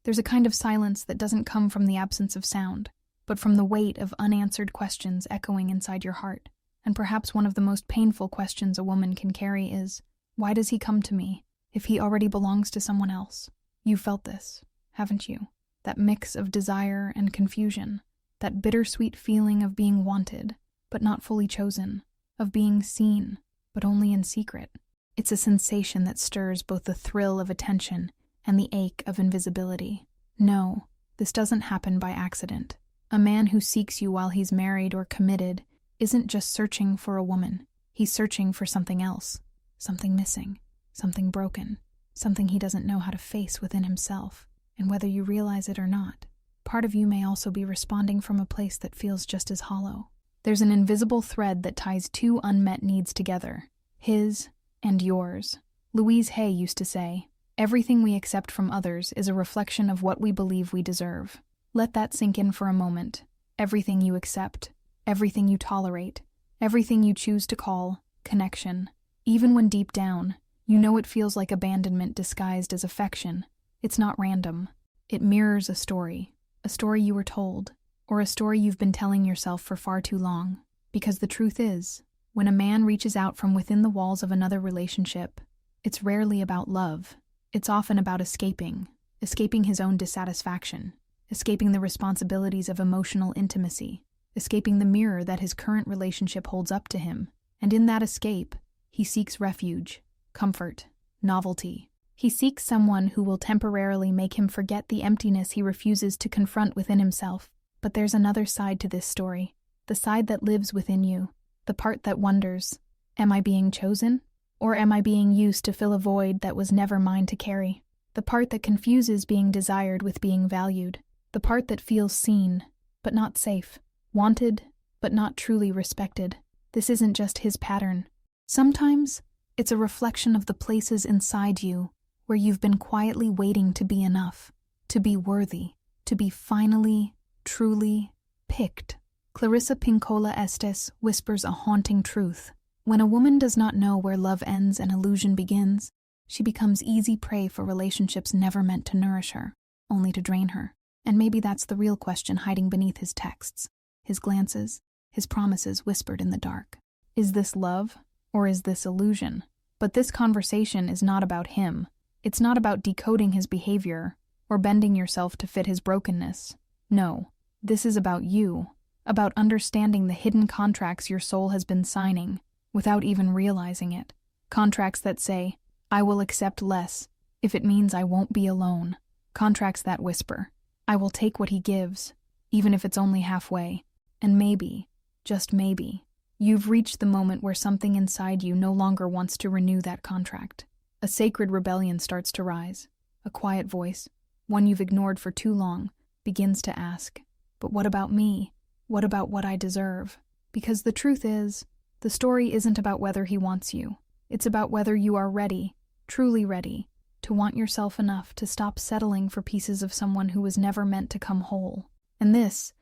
There's a kind of silence that doesn't come from the absence of sound, but from the weight of unanswered questions echoing inside your heart. And perhaps one of the most painful questions a woman can carry is, why does he come to me if he already belongs to someone else? You've felt this, haven't you? That mix of desire and confusion, that bittersweet feeling of being wanted, but not fully chosen, of being seen, but only in secret. It's a sensation that stirs both the thrill of attention and the ache of invisibility. No, this doesn't happen by accident. A man who seeks you while he's married or committed isn't just searching for a woman. He's searching for something else, something missing, something broken, something he doesn't know how to face within himself. And whether you realize it or not, part of you may also be responding from a place that feels just as hollow. There's an invisible thread that ties two unmet needs together, his and yours. Louise Hay used to say, "Everything we accept from others is a reflection of what we believe we deserve." Let that sink in for a moment. Everything you accept, everything you tolerate, everything you choose to call connection. Even when deep down, you know it feels like abandonment disguised as affection. It's not random. It mirrors a story you were told, or a story you've been telling yourself for far too long. Because the truth is, when a man reaches out from within the walls of another relationship, it's rarely about love. It's often about escaping his own dissatisfaction, escaping the responsibilities of emotional intimacy, escaping the mirror that his current relationship holds up to him. And in that escape, he seeks refuge, comfort, novelty. He seeks someone who will temporarily make him forget the emptiness he refuses to confront within himself. But there's another side to this story, the side that lives within you, the part that wonders, am I being chosen? Or am I being used to fill a void that was never mine to carry? The part that confuses being desired with being valued, the part that feels seen, but not safe, wanted, but not truly respected. This isn't just his pattern. Sometimes, it's a reflection of the places inside you where you've been quietly waiting to be enough, to be worthy, to be finally, truly picked. Clarissa Pinkola Estes whispers a haunting truth. When a woman does not know where love ends and illusion begins, she becomes easy prey for relationships never meant to nourish her, only to drain her. And maybe that's the real question hiding beneath his texts, his glances, his promises whispered in the dark. Is this love, or is this illusion? But this conversation is not about him. It's not about decoding his behavior or bending yourself to fit his brokenness. No, this is about you, about understanding the hidden contracts your soul has been signing without even realizing it. Contracts that say, I will accept less if it means I won't be alone. Contracts that whisper, I will take what he gives, even if it's only halfway. And maybe, just maybe, you've reached the moment where something inside you no longer wants to renew that contract. A sacred rebellion starts to rise. A quiet voice, one you've ignored for too long, begins to ask, but what about me? What about what I deserve? Because the truth is, the story isn't about whether he wants you. It's about whether you are ready, truly ready, to want yourself enough to stop settling for pieces of someone who was never meant to come whole. And this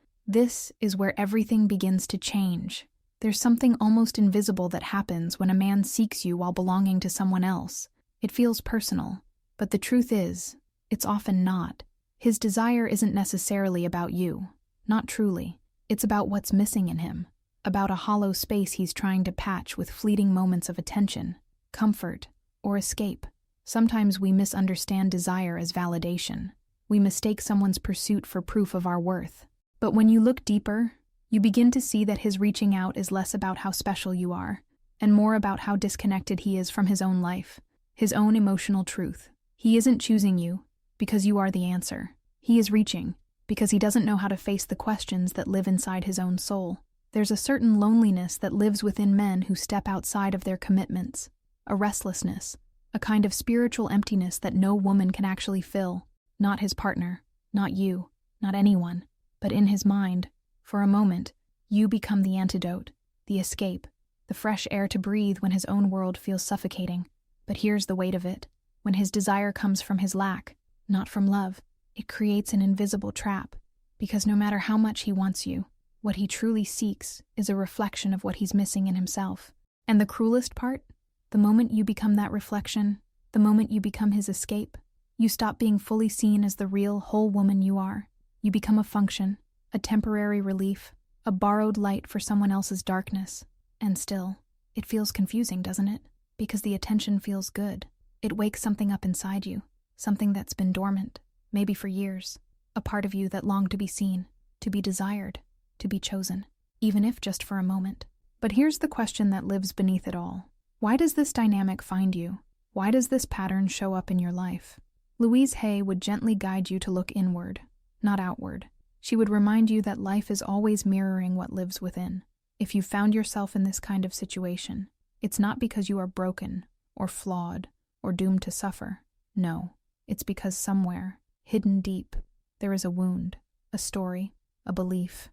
is where everything begins to change. There's something almost invisible that happens when a man seeks you while belonging to someone else. It feels personal, but the truth is, it's often not. His desire isn't necessarily about you, not truly. It's about what's missing in him, about a hollow space he's trying to patch with fleeting moments of attention, comfort, or escape. Sometimes we misunderstand desire as validation. We mistake someone's pursuit for proof of our worth. But when you look deeper, you begin to see that his reaching out is less about how special you are, and more about how disconnected he is from his own life, his own emotional truth. He isn't choosing you because you are the answer. He is reaching because he doesn't know how to face the questions that live inside his own soul. There's a certain loneliness that lives within men who step outside of their commitments, a restlessness, a kind of spiritual emptiness that no woman can actually fill. Not his partner, not you, not anyone, but in his mind. For a moment, you become the antidote, the escape, the fresh air to breathe when his own world feels suffocating. But here's the weight of it. When his desire comes from his lack, not from love, it creates an invisible trap. Because no matter how much he wants you, what he truly seeks is a reflection of what he's missing in himself. And the cruelest part? The moment you become that reflection, the moment you become his escape, You stop being fully seen as the real, whole woman you are. You become a function, a temporary relief, a borrowed light for someone else's darkness. And still, it feels confusing, doesn't it? Because the attention feels good. It wakes something up inside you, something that's been dormant, maybe for years. A part of you that longed to be seen, to be desired, to be chosen, even if just for a moment. But here's the question that lives beneath it all. Why does this dynamic find you? Why does this pattern show up in your life? Louise Hay would gently guide you to look inward, not outward. She would remind you that life is always mirroring what lives within. If you found yourself in this kind of situation, it's not because you are broken, or flawed, or doomed to suffer. No, it's because somewhere, hidden deep, there is a wound, a story, a belief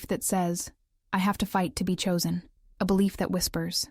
that says, I have to fight to be chosen, a belief that whispers,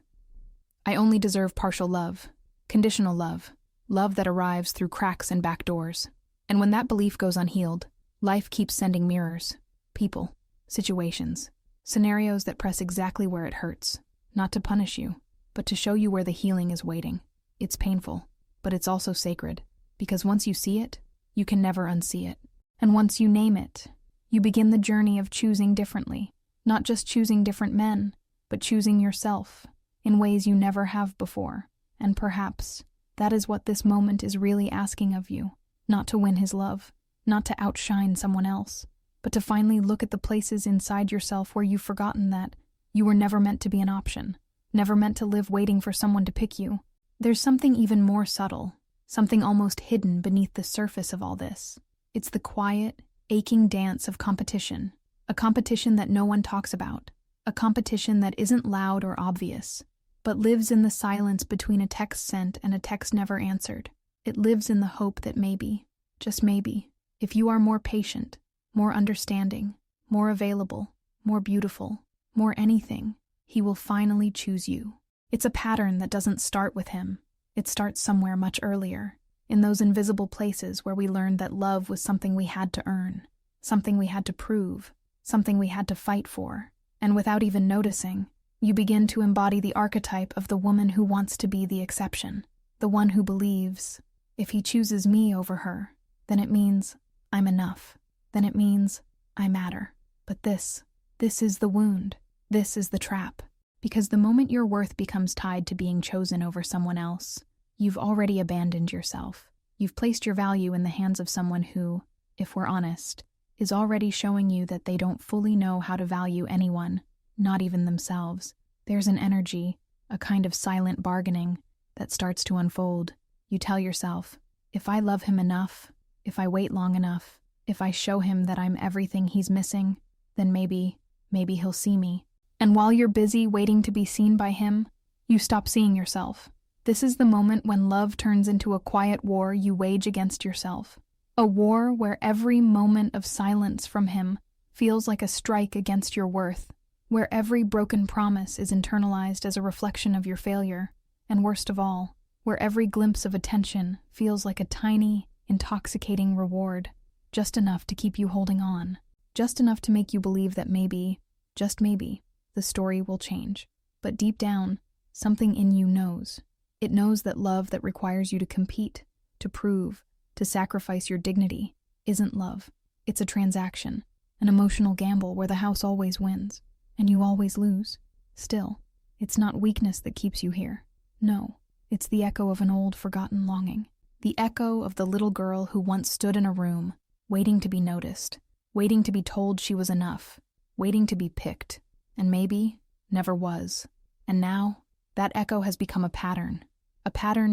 I only deserve partial love, conditional love that arrives through cracks and back doors. And when that belief goes unhealed, life keeps sending mirrors, people, situations, scenarios that press exactly where it hurts, not to punish you, but to show you where the healing is waiting. It's painful, but it's also sacred, because once you see it, you can never unsee it. And once you name it, you begin the journey of choosing differently, not just choosing different men, but choosing yourself in ways you never have before. And perhaps that is what this moment is really asking of you, not to win his love, not to outshine someone else, but to finally look at the places inside yourself where you've forgotten that you were never meant to be an option, never meant to live waiting for someone to pick you. There's something even more subtle, something almost hidden beneath the surface of all this. It's the quiet, aching dance of competition, a competition that no one talks about, a competition that isn't loud or obvious, but lives in the silence between a text sent and a text never answered. It lives in the hope that maybe, just maybe, if you are more patient, more understanding, more available, more beautiful, more anything, he will finally choose you. It's a pattern that doesn't start with him. It starts somewhere much earlier, in those invisible places where we learned that love was something we had to earn, something we had to prove, something we had to fight for. And without even noticing, you begin to embody the archetype of the woman who wants to be the exception, the one who believes, if he chooses me over her, then it means I'm enough, then it means I matter. But this is the wound, this is the trap, because the moment your worth becomes tied to being chosen over someone else, you've already abandoned yourself. You've placed your value in the hands of someone who, if we're honest, is already showing you that they don't fully know how to value anyone, not even themselves. There's an energy, a kind of silent bargaining, that starts to unfold. You tell yourself, if I love him enough, if I wait long enough, if I show him that I'm everything he's missing, then maybe he'll see me. And while you're busy waiting to be seen by him, you stop seeing yourself. This is the moment when love turns into a quiet war you wage against yourself. A war where every moment of silence from him feels like a strike against your worth, where every broken promise is internalized as a reflection of your failure, and worst of all, where every glimpse of attention feels like a tiny, intoxicating reward, just enough to keep you holding on, just enough to make you believe that maybe, just maybe, the story will change. But deep down, something in you knows. It knows that love that requires you to compete, to prove, to sacrifice your dignity, isn't love. It's a transaction, an emotional gamble where the house always wins, and you always lose. Still, it's not weakness that keeps you here. No, it's the echo of an old, forgotten longing. The echo of the little girl who once stood in a room, waiting to be noticed, waiting to be told she was enough, waiting to be picked, and maybe never was. And now, that echo has become a pattern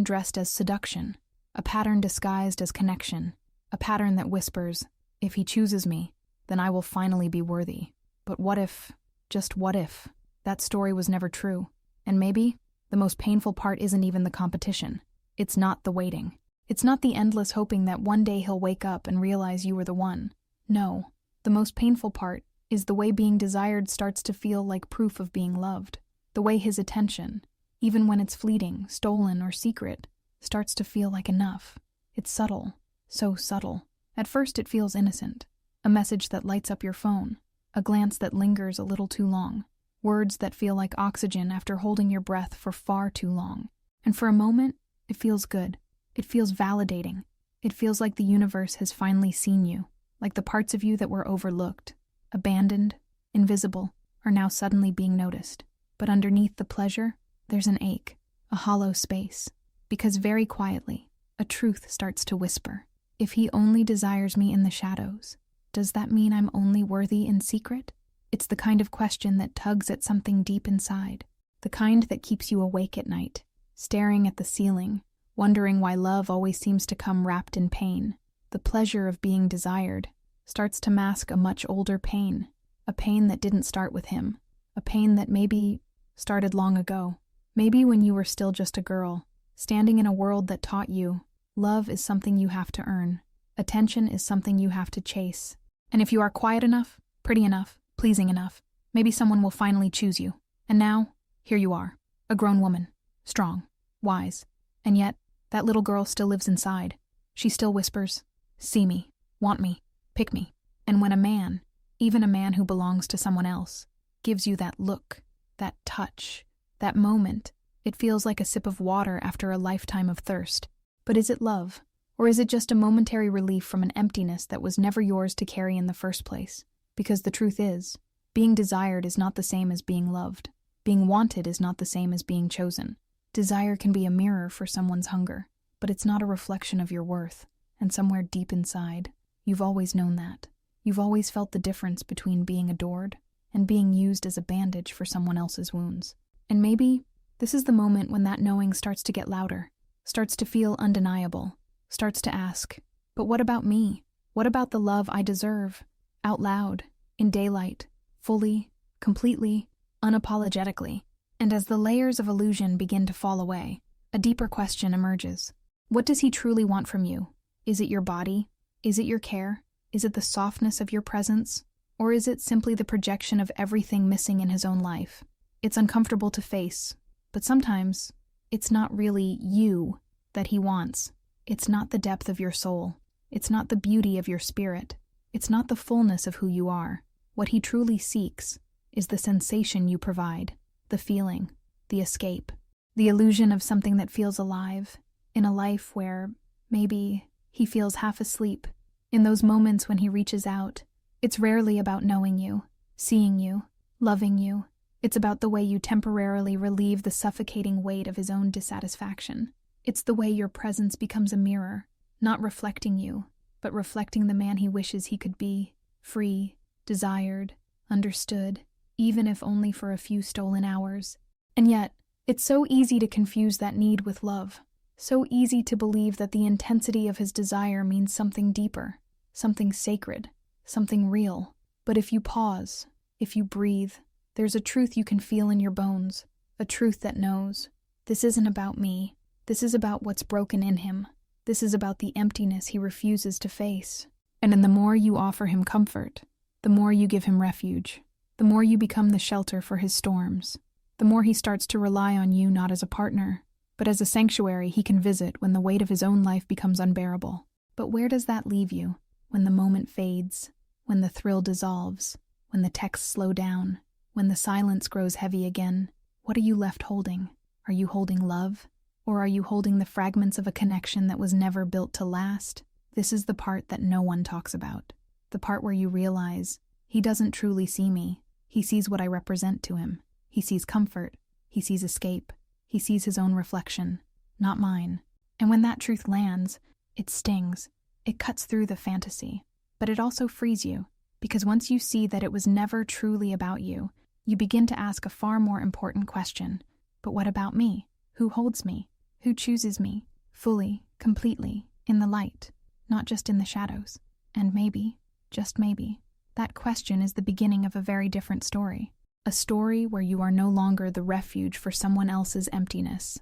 dressed as seduction, a pattern disguised as connection, a pattern that whispers, if he chooses me, then I will finally be worthy. But what if, just what if, that story was never true? And maybe the most painful part isn't even the competition. It's not the waiting. It's not the endless hoping that one day he'll wake up and realize you were the one. No, the most painful part is the way being desired starts to feel like proof of being loved. The way his attention, even when it's fleeting, stolen, or secret, starts to feel like enough. It's subtle, so subtle. At first it feels innocent. A message that lights up your phone, a glance that lingers a little too long, words that feel like oxygen after holding your breath for far too long. And for a moment, it feels good. It feels validating. It feels like the universe has finally seen you, like the parts of you that were overlooked, abandoned, invisible, are now suddenly being noticed. But underneath the pleasure, there's an ache, a hollow space, because very quietly, a truth starts to whisper. If he only desires me in the shadows, does that mean I'm only worthy in secret? It's the kind of question that tugs at something deep inside, the kind that keeps you awake at night, staring at the ceiling, wondering why love always seems to come wrapped in pain. The pleasure of being desired starts to mask a much older pain, a pain that didn't start with him, a pain that maybe started long ago, maybe when you were still just a girl, standing in a world that taught you love is something you have to earn, attention is something you have to chase. And if you are quiet enough, pretty enough, pleasing enough, maybe someone will finally choose you. And now, here you are, a grown woman, strong, wise, and yet, that little girl still lives inside. She still whispers, see me, want me, pick me. And when a man, even a man who belongs to someone else, gives you that look, that touch, that moment, it feels like a sip of water after a lifetime of thirst. But is it love? Or is it just a momentary relief from an emptiness that was never yours to carry in the first place? Because the truth is, being desired is not the same as being loved. Being wanted is not the same as being chosen. Desire can be a mirror for someone's hunger, but it's not a reflection of your worth. And somewhere deep inside, you've always known that. You've always felt the difference between being adored and being used as a bandage for someone else's wounds. And maybe this is the moment when that knowing starts to get louder, starts to feel undeniable, starts to ask, but what about me? What about the love I deserve? Out loud, in daylight, fully, completely, unapologetically. And as the layers of illusion begin to fall away, a deeper question emerges. What does he truly want from you? Is it your body? Is it your care? Is it the softness of your presence? Or is it simply the projection of everything missing in his own life? It's uncomfortable to face, but sometimes it's not really you that he wants. It's not the depth of your soul. It's not the beauty of your spirit. It's not the fullness of who you are. What he truly seeks is the sensation you provide, the feeling, the escape, the illusion of something that feels alive, in a life where maybe he feels half asleep. In those moments when he reaches out, it's rarely about knowing you, seeing you, loving you. It's about the way you temporarily relieve the suffocating weight of his own dissatisfaction. It's the way your presence becomes a mirror, not reflecting you, but reflecting the man he wishes he could be, free, desired, understood, even if only for a few stolen hours. And yet, it's so easy to confuse that need with love, so easy to believe that the intensity of his desire means something deeper, something sacred, something real. But if you pause, if you breathe, there's a truth you can feel in your bones, a truth that knows, this isn't about me, this is about what's broken in him, this is about the emptiness he refuses to face. And in the more you offer him comfort, the more you give him refuge, the more you become the shelter for his storms, the more he starts to rely on you not as a partner, but as a sanctuary he can visit when the weight of his own life becomes unbearable. But where does that leave you when the moment fades, when the thrill dissolves, when the texts slow down, when the silence grows heavy again? What are you left holding? Are you holding love? Or are you holding the fragments of a connection that was never built to last? This is the part that no one talks about. The part where you realize, he doesn't truly see me. He sees what I represent to him. He sees comfort. He sees escape. He sees his own reflection, not mine. And when that truth lands, it stings. It cuts through the fantasy. But it also frees you, because once you see that it was never truly about you, you begin to ask a far more important question. But what about me? Who holds me? Who chooses me? Fully, completely, in the light, not just in the shadows. And maybe, just maybe, that question is the beginning of a very different story. A story where you are no longer the refuge for someone else's emptiness,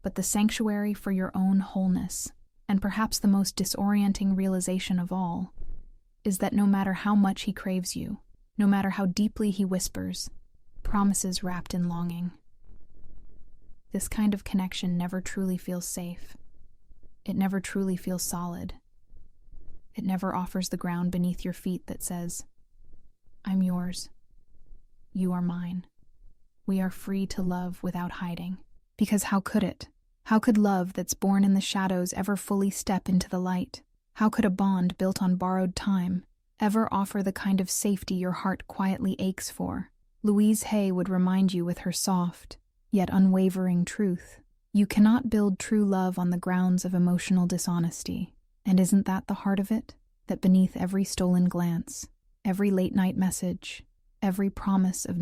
but the sanctuary for your own wholeness. And perhaps the most disorienting realization of all is that no matter how much he craves you, no matter how deeply he whispers, promises wrapped in longing, this kind of connection never truly feels safe. It never truly feels solid. It never offers the ground beneath your feet that says, I'm yours. You are mine. We are free to love without hiding. Because how could it? How could love that's born in the shadows ever fully step into the light? How could a bond built on borrowed time ever offer the kind of safety your heart quietly aches for? Louise Hay would remind you with her soft, yet unwavering truth. You cannot build true love on the grounds of emotional dishonesty. And isn't that the heart of it? That beneath every stolen glance, every late-night message, every promise of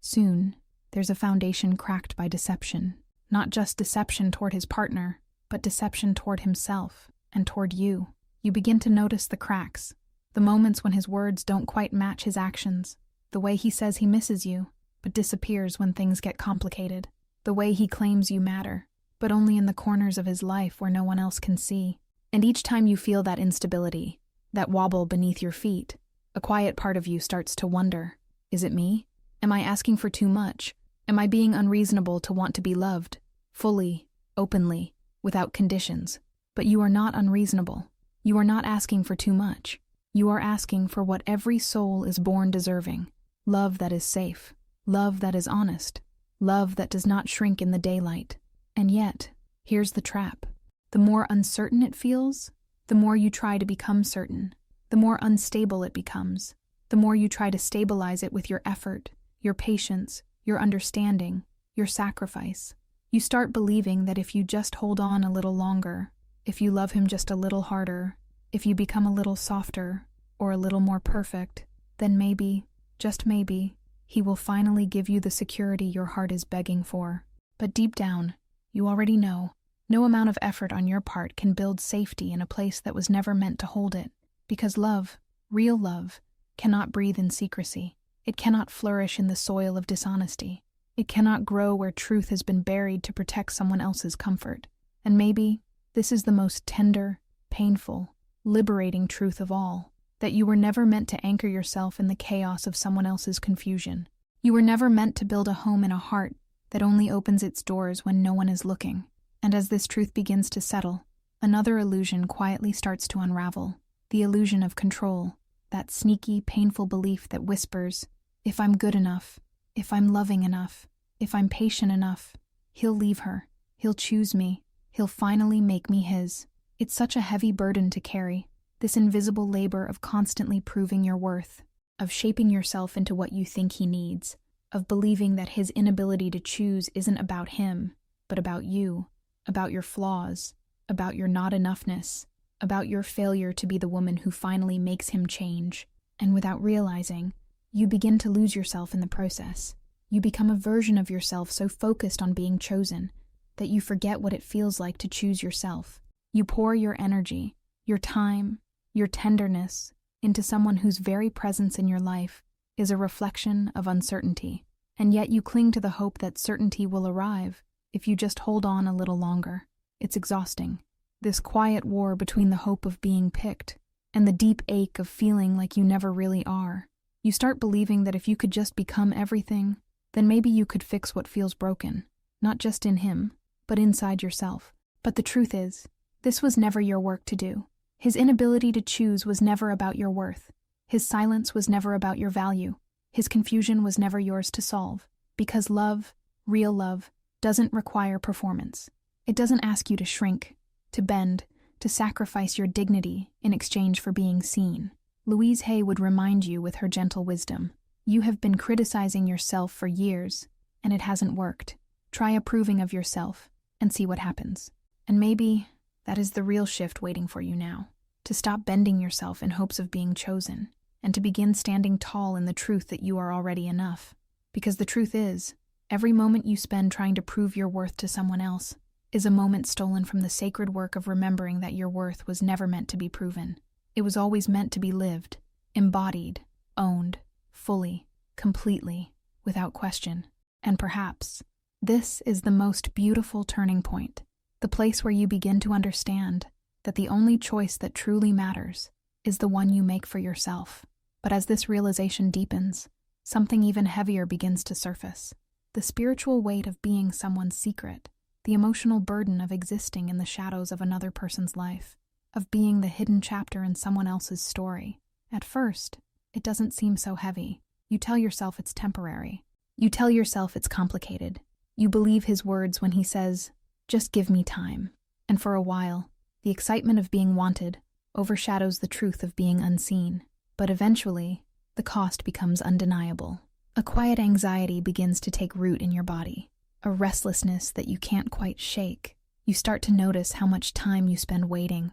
soon, there's a foundation cracked by deception. Not just deception toward his partner, but deception toward himself and toward you. You begin to notice the cracks, the moments when his words don't quite match his actions, the way he says he misses you, but disappears when things get complicated, the way he claims you matter, but only in the corners of his life where no one else can see. And each time you feel that instability, that wobble beneath your feet, a quiet part of you starts to wonder, is it me? Am I asking for too much? Am I being unreasonable to want to be loved? Fully, openly, without conditions. But you are not unreasonable. You are not asking for too much. You are asking for what every soul is born deserving. Love that is safe. Love that is honest. Love that does not shrink in the daylight. And yet, here's the trap. The more uncertain it feels, the more you try to become certain. The more unstable it becomes. The more you try to stabilize it with your effort, your patience, your understanding, your sacrifice. You start believing that if you just hold on a little longer, if you love him just a little harder, if you become a little softer or a little more perfect, then maybe, just maybe, he will finally give you the security your heart is begging for. But deep down, you already know, no amount of effort on your part can build safety in a place that was never meant to hold it. Because love, real love, cannot breathe in secrecy. It cannot flourish in the soil of dishonesty. It cannot grow where truth has been buried to protect someone else's comfort. And maybe this is the most tender, painful, liberating truth of all, that you were never meant to anchor yourself in the chaos of someone else's confusion. You were never meant to build a home in a heart that only opens its doors when no one is looking. And as this truth begins to settle, another illusion quietly starts to unravel. The illusion of control, that sneaky, painful belief that whispers, if I'm good enough, if I'm loving enough, if I'm patient enough, he'll leave her, he'll choose me, he'll finally make me his. It's such a heavy burden to carry, this invisible labor of constantly proving your worth, of shaping yourself into what you think he needs, of believing that his inability to choose isn't about him, but about you, about your flaws, about your not enoughness, about your failure to be the woman who finally makes him change. And without realizing, you begin to lose yourself in the process. You become a version of yourself so focused on being chosen that you forget what it feels like to choose yourself. You pour your energy, your time, your tenderness into someone whose very presence in your life is a reflection of uncertainty. And yet you cling to the hope that certainty will arrive if you just hold on a little longer. It's exhausting. This quiet war between the hope of being picked and the deep ache of feeling like you never really are. You start believing that if you could just become everything, then maybe you could fix what feels broken, not just in him, but inside yourself. But the truth is, this was never your work to do. His inability to choose was never about your worth. His silence was never about your value. His confusion was never yours to solve. Because love, real love, doesn't require performance. It doesn't ask you to shrink, to bend, to sacrifice your dignity in exchange for being seen. Louise Hay would remind you with her gentle wisdom, you have been criticizing yourself for years, and it hasn't worked. Try approving of yourself and see what happens. And maybe that is the real shift waiting for you now, to stop bending yourself in hopes of being chosen, and to begin standing tall in the truth that you are already enough. Because the truth is, every moment you spend trying to prove your worth to someone else is a moment stolen from the sacred work of remembering that your worth was never meant to be proven. It was always meant to be lived, embodied, owned, fully, completely, without question. And perhaps this is the most beautiful turning point, the place where you begin to understand that the only choice that truly matters is the one you make for yourself. But as this realization deepens, something even heavier begins to surface. The spiritual weight of being someone's secret, the emotional burden of existing in the shadows of another person's life, of being the hidden chapter in someone else's story. At first, it doesn't seem so heavy. You tell yourself it's temporary. You tell yourself it's complicated. You believe his words when he says, Just give me time. And for a while, the excitement of being wanted overshadows the truth of being unseen. But eventually, the cost becomes undeniable. A quiet anxiety begins to take root in your body, a restlessness that you can't quite shake. You start to notice how much time you spend waiting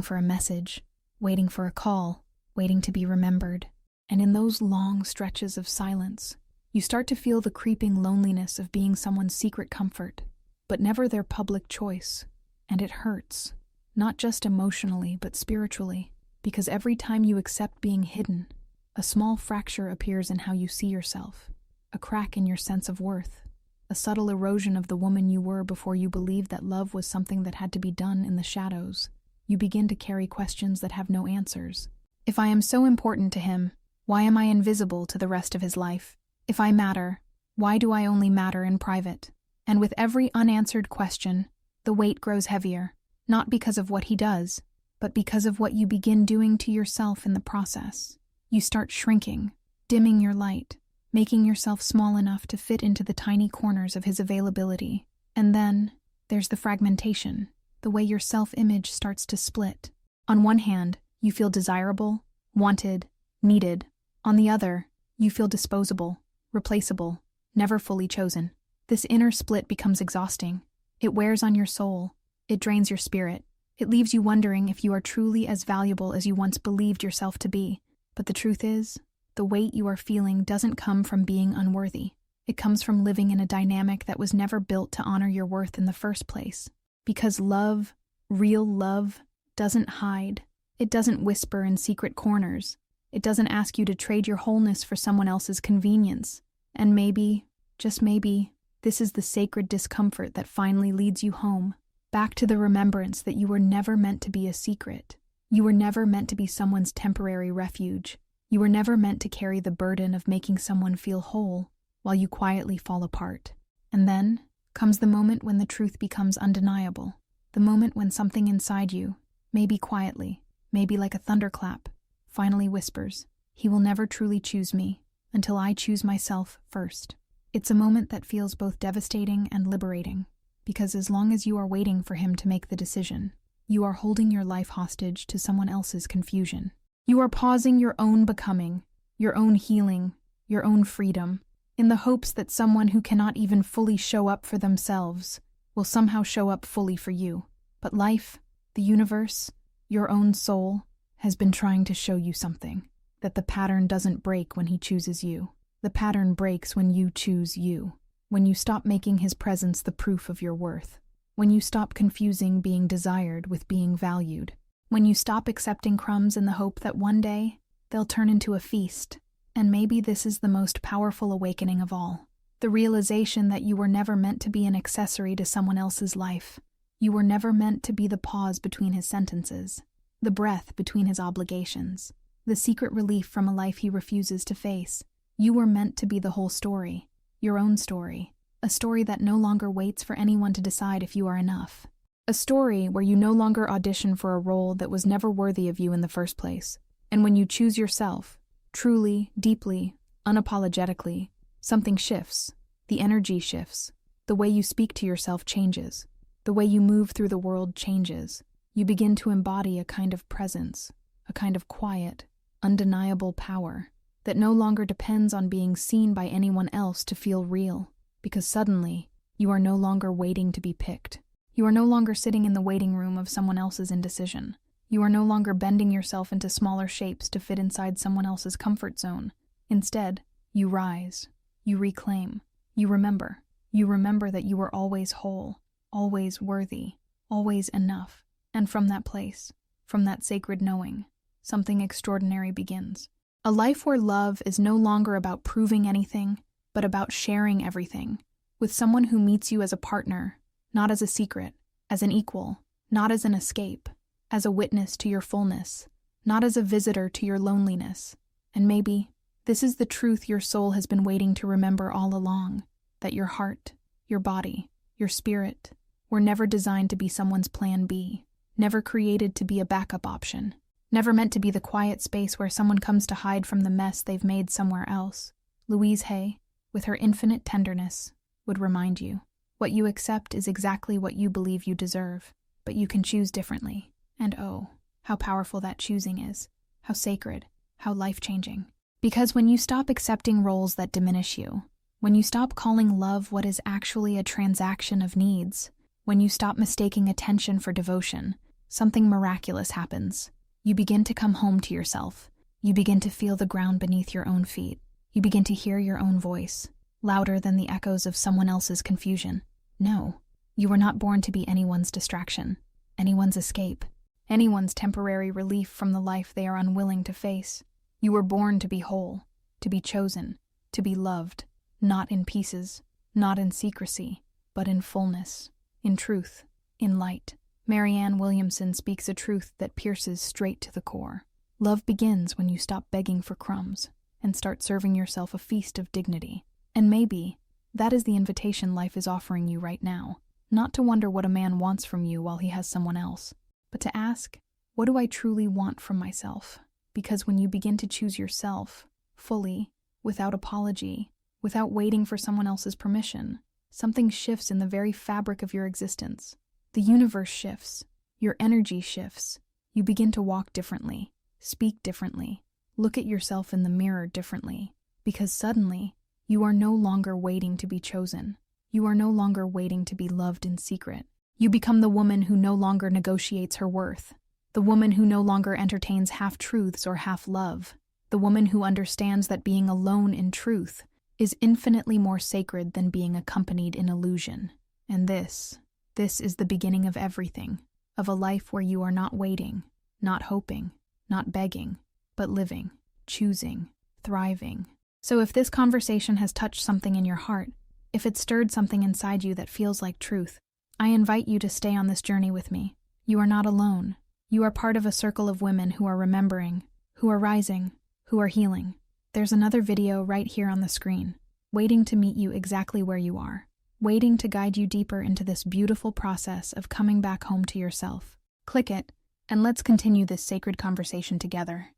for a message, waiting for a call, waiting to be remembered. And in those long stretches of silence, you start to feel the creeping loneliness of being someone's secret comfort, but never their public choice. And it hurts, not just emotionally, but spiritually, because every time you accept being hidden, a small fracture appears in how you see yourself, a crack in your sense of worth, a subtle erosion of the woman you were before you believed that love was something that had to be done in the shadows. You begin to carry questions that have no answers. If I am so important to him, why am I invisible to the rest of his life? If I matter, why do I only matter in private? And with every unanswered question, the weight grows heavier, not because of what he does, but because of what you begin doing to yourself in the process. You start shrinking, dimming your light, making yourself small enough to fit into the tiny corners of his availability. And then, there's the fragmentation, the way your self-image starts to split. On one hand, you feel desirable, wanted, needed. On the other, you feel disposable, replaceable, never fully chosen. This inner split becomes exhausting. It wears on your soul. It drains your spirit. It leaves you wondering if you are truly as valuable as you once believed yourself to be. But the truth is, the weight you are feeling doesn't come from being unworthy. It comes from living in a dynamic that was never built to honor your worth in the first place. Because love, real love, doesn't hide. It doesn't whisper in secret corners. It doesn't ask you to trade your wholeness for someone else's convenience. And maybe, just maybe, this is the sacred discomfort that finally leads you home, back to the remembrance that you were never meant to be a secret. You were never meant to be someone's temporary refuge. You were never meant to carry the burden of making someone feel whole while you quietly fall apart. And then comes the moment when the truth becomes undeniable. The moment when something inside you, maybe quietly, maybe like a thunderclap, finally whispers, "He will never truly choose me until I choose myself first." It's a moment that feels both devastating and liberating, because as long as you are waiting for him to make the decision, you are holding your life hostage to someone else's confusion. You are pausing your own becoming, your own healing, your own freedom, in the hopes that someone who cannot even fully show up for themselves will somehow show up fully for you. But life, the universe, your own soul, has been trying to show you something, that the pattern doesn't break when he chooses you. The pattern breaks when you choose you, when you stop making his presence the proof of your worth, when you stop confusing being desired with being valued, when you stop accepting crumbs in the hope that one day they'll turn into a feast. And maybe this is the most powerful awakening of all, the realization that you were never meant to be an accessory to someone else's life. You were never meant to be the pause between his sentences, the breath between his obligations, the secret relief from a life he refuses to face. You were meant to be the whole story, your own story, a story that no longer waits for anyone to decide if you are enough. A story where you no longer audition for a role that was never worthy of you in the first place. And when you choose yourself, truly, deeply, unapologetically, something shifts. The energy shifts. The way you speak to yourself changes. The way you move through the world changes. You begin to embody a kind of presence, a kind of quiet, undeniable power that no longer depends on being seen by anyone else to feel real, because suddenly, you are no longer waiting to be picked. You are no longer sitting in the waiting room of someone else's indecision. You are no longer bending yourself into smaller shapes to fit inside someone else's comfort zone. Instead, you rise, you reclaim, you remember. You remember that you were always whole, always worthy, always enough. And from that place, from that sacred knowing, something extraordinary begins. A life where love is no longer about proving anything, but about sharing everything, with someone who meets you as a partner, not as a secret, as an equal, not as an escape, as a witness to your fullness, not as a visitor to your loneliness. And maybe this is the truth your soul has been waiting to remember all along, that your heart, your body, your spirit were never designed to be someone's plan B, never created to be a backup option, never meant to be the quiet space where someone comes to hide from the mess they've made somewhere else. Louise Hay, with her infinite tenderness, would remind you, What you accept is exactly what you believe you deserve, but you can choose differently. And oh, how powerful that choosing is. How sacred, how life-changing. Because when you stop accepting roles that diminish you, when you stop calling love what is actually a transaction of needs, when you stop mistaking attention for devotion, something miraculous happens. You begin to come home to yourself. You begin to feel the ground beneath your own feet. You begin to hear your own voice, louder than the echoes of someone else's confusion. No, you were not born to be anyone's distraction, anyone's escape, anyone's temporary relief from the life they are unwilling to face. You were born to be whole, to be chosen, to be loved, not in pieces, not in secrecy, but in fullness, in truth, in light. Marianne Williamson speaks a truth that pierces straight to the core. Love begins when you stop begging for crumbs and start serving yourself a feast of dignity. And maybe that is the invitation life is offering you right now. Not to wonder what a man wants from you while he has someone else, but to ask, what do I truly want from myself? Because when you begin to choose yourself, fully, without apology, without waiting for someone else's permission, something shifts in the very fabric of your existence. The universe shifts. Your energy shifts. You begin to walk differently, speak differently, look at yourself in the mirror differently, because suddenly, you are no longer waiting to be chosen. You are no longer waiting to be loved in secret. You become the woman who no longer negotiates her worth, the woman who no longer entertains half-truths or half-love, the woman who understands that being alone in truth is infinitely more sacred than being accompanied in illusion. And this is the beginning of everything, of a life where you are not waiting, not hoping, not begging, but living, choosing, thriving. So if this conversation has touched something in your heart, if it stirred something inside you that feels like truth, I invite you to stay on this journey with me. You are not alone. You are part of a circle of women who are remembering, who are rising, who are healing. There's another video right here on the screen, waiting to meet you exactly where you are, waiting to guide you deeper into this beautiful process of coming back home to yourself. Click it, and let's continue this sacred conversation together.